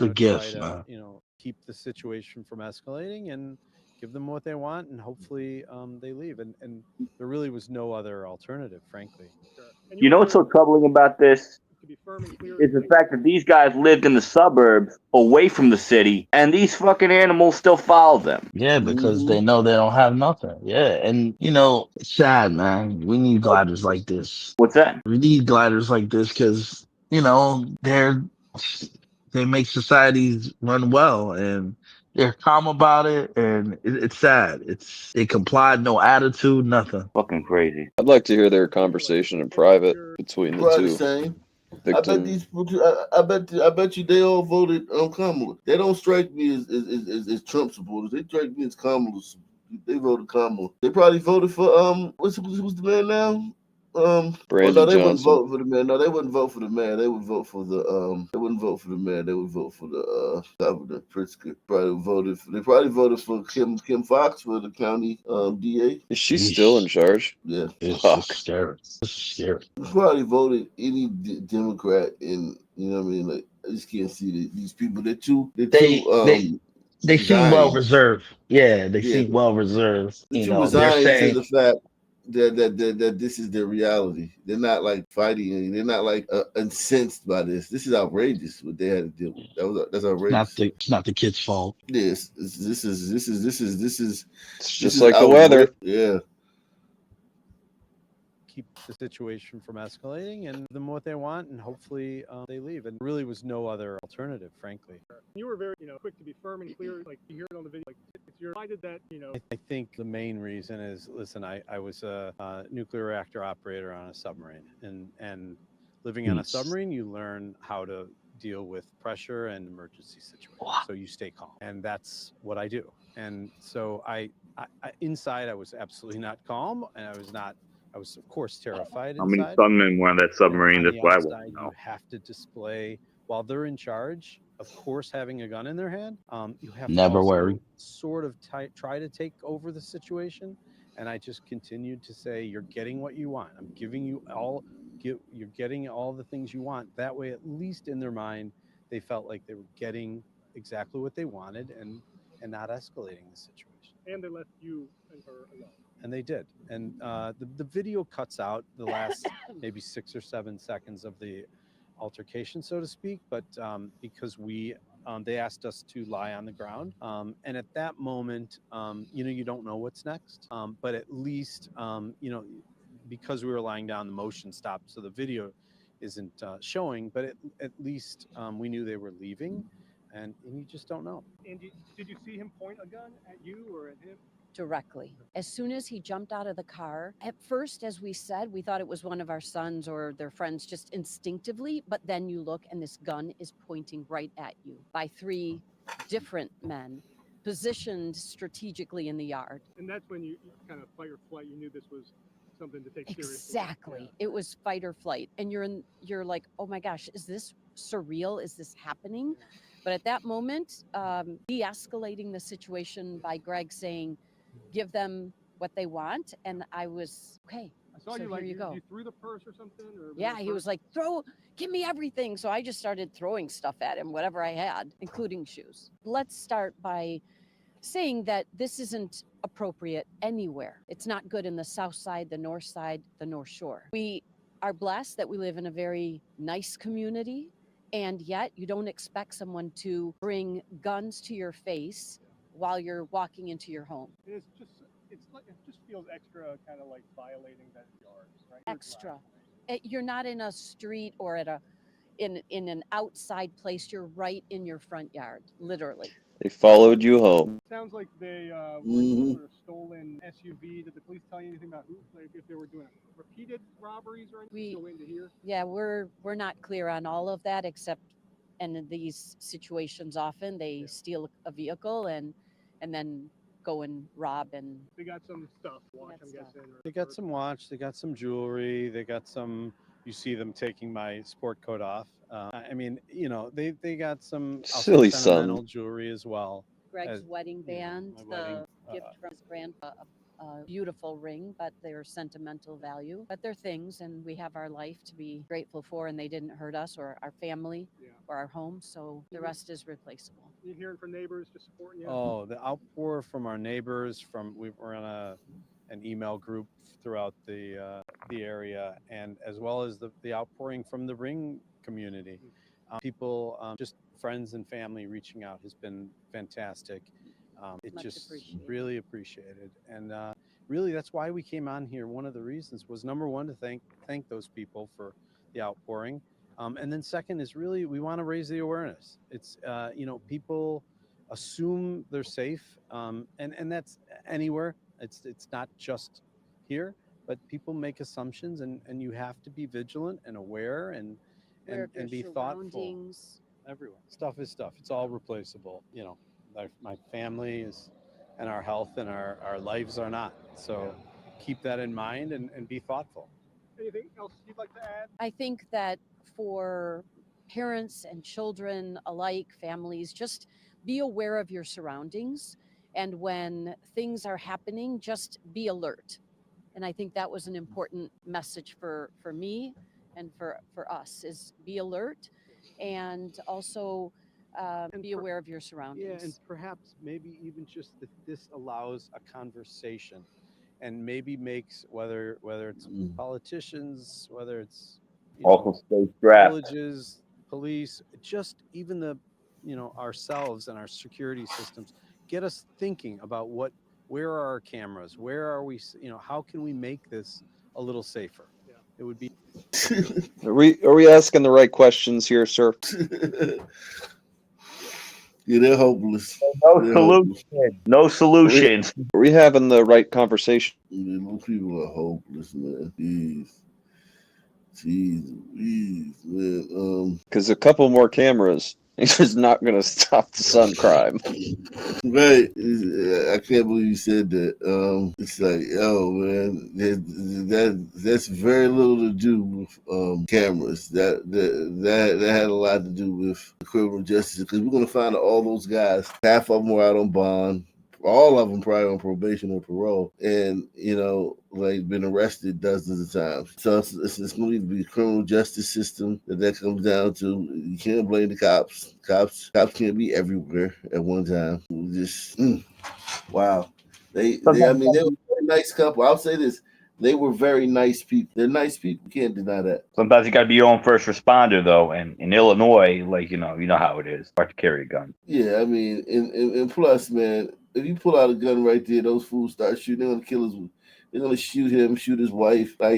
The to try gift, to, man. keep the situation from escalating and give them what they want, and hopefully they leave. And there really was no other alternative, frankly. Sure. And you You were know what's very, so troubling about this to be firm and clear, is the like fact that these guys lived in the suburbs away from the city, and these fucking animals still follow them. Yeah, because Mm-hmm. they know they don't have nothing. Yeah, and it's sad, man. We need gliders like this. What's that? We need gliders like this because they make societies run well, and they're calm about it, and it's sad. They complied, no attitude, nothing. Fucking crazy. I'd like to hear their conversation in private between the Probably the two same. I bet victims. these. I bet you they all voted on Kamala. They don't strike me as Trump supporters. They strike me as Kamala. They voted Kamala. They probably voted for what's the man now? Oh no, Brandon they wouldn't Johnson. vote for the man. No, they wouldn't vote for the man. They would vote for the They wouldn't vote for the man. They would vote for the governor. Pritzker. They probably voted for Kim Fox for the county DA. Is she still in Yeesh. charge? Yeah. It's Fuck. scary. It's scary. Probably voted any Democrat, and you know what I mean. Like I just can't see these people. They're They too they they seem well resigned. reserved. Yeah, they Yeah, seem well reserved. they're too They're resigned to saying the fact that this is their reality. They're not like fighting. They're not like incensed by this. This is outrageous what they had to deal with. That's outrageous. it's not the kid's fault. Yes, this is It's just like the outrageous. weather. Yeah. Keep the situation from escalating and give them what they want, and hopefully they leave. And there really was no other alternative, frankly. you were very, quick to be firm and clear. Like you hear it on the video. Like it's your. Why did that, I think the main reason is, listen, I was a nuclear reactor operator on a submarine, and living on a submarine, you learn how to deal with pressure and emergency situations. So you stay calm, and that's what I do. And so I inside I was absolutely not calm, and I was of course terrified How many inside. gunmen were on that submarine? On That's the what I want outside, to you know. have to display while they're in charge. Of course, having a gun in their hand, you have to Never also worry. sort of try to take over the situation. And I just continued to say, "You're getting what you want. I'm giving you all. You're getting all the things you want." That way, at least in their mind, they felt like they were getting exactly what they wanted and not escalating the situation. and they left you and her alone. And they did. And the video cuts out the last maybe 6 or 7 seconds of the altercation, so to speak. But because they asked us to lie on the ground, and at that moment, you don't know what's next. But at least, because we were lying down, the motion stopped, so the video isn't showing. But at least we knew they were leaving, and you just don't know. And did you see him point a gun at you or at him? Directly. As soon as he jumped out of the car, at first, as we said, we thought it was one of our sons or their friends just instinctively, but then you look and this gun is pointing right at you by 3 different men positioned strategically in the yard. And that's when you kind of fight or flight. You knew this was something to take seriously. Exactly. It was fight or flight. And you're like, oh my gosh, is this surreal? Is this happening? But at that moment, de-escalating the situation by Greg saying, give them what they want. And I was, okay, I saw so you like here you go. You threw the purse or something? Or Yeah, he was like, give me everything. So I just started throwing stuff at him, whatever I had, including shoes. Let's start by saying that this isn't appropriate anywhere. It's not good in the South Side, the North Side, the North Shore. We are blessed that we live in a very nice community, and yet you don't expect someone to bring guns to your face while you're walking into your home. It just feels extra kind of like violating that yards, right? Extra. You're not in a street or in an outside place. You're right in your front yard, literally. They followed you home. Sounds like they were in some sort of stolen SUV. Did the police tell you anything about who, like if they were doing repeated robberies or anything? Still waiting to hear. Yeah, we're not clear on all of that, except in these situations often they steal a vehicle and then go and rob. And they got some stuff. Watch, I'm guessing. They got some watch. They got some jewelry. They got some. You see them taking my sport coat off. I mean, they got some Silly sentimental son. jewelry as well. Greg's wedding band, my the wedding, gift from his grandpa, a beautiful ring, but they're sentimental value. But they're things, and we have our life to be grateful for, and they didn't hurt us or our family or our home. So the rest is replaceable. You hearing from neighbors just supporting you? Oh, the outpour from our neighbors. We're in an email group throughout the area, and as well as the outpouring from the ring community. People, just friends and family reaching out has been fantastic. It Much just appreciated. really appreciated, and really that's why we came on here. One of the reasons was, number one, to thank those people for the outpouring, and then second is really we want to raise the awareness. It's people assume they're safe, and that's anywhere. It's not just here, but people make assumptions, and you have to be vigilant and aware and Aware of your be thoughtful. surroundings. Everywhere, stuff is stuff. It's all replaceable. My family is, and our health and our lives are not. So keep that in mind and be thoughtful. Anything else you'd like to add? I think that for parents and children alike, families, just be aware of your surroundings. And when things are happening, just be alert. And I think that was an important message for me and for us, is be alert and also be aware of your surroundings. Yeah, and perhaps maybe even just that this allows a conversation, and maybe makes whether it's politicians, whether it's Also stay strapped. villages, police, just even ourselves and our security systems, get us thinking about where are our cameras, where are we, how can we make this a little safer? It would be. Are we asking the right questions here, sir? Yeah, they're hopeless. No They're solution. hopeless. No solutions. Are we having the right conversation? Yeah, those people are hopeless, man. Jeez, man. Because a couple more cameras is just not going to stop the sun crime. Right. I can't believe you said that. It's like, oh man, that's very little to do with cameras. That had a lot to do with the criminal justice, because we're gonna find out all those guys. Half of them were out on bond. All of them probably on probation or parole, and been arrested dozens of times. So it's going to be a criminal justice system that comes down to. You can't blame the cops. Cops can't be everywhere at one time. Just wow. They were a very nice couple. I'll say this. They were very nice people. They're nice people. You can't deny that. Sometimes you got to be your own first responder, though. And in Illinois, you know how it is. Hard to carry a gun. Yeah, I mean, and plus, man, if you pull out a gun right there, those fools start shooting. They're gonna kill his. They're gonna shoot him, shoot his wife. Like,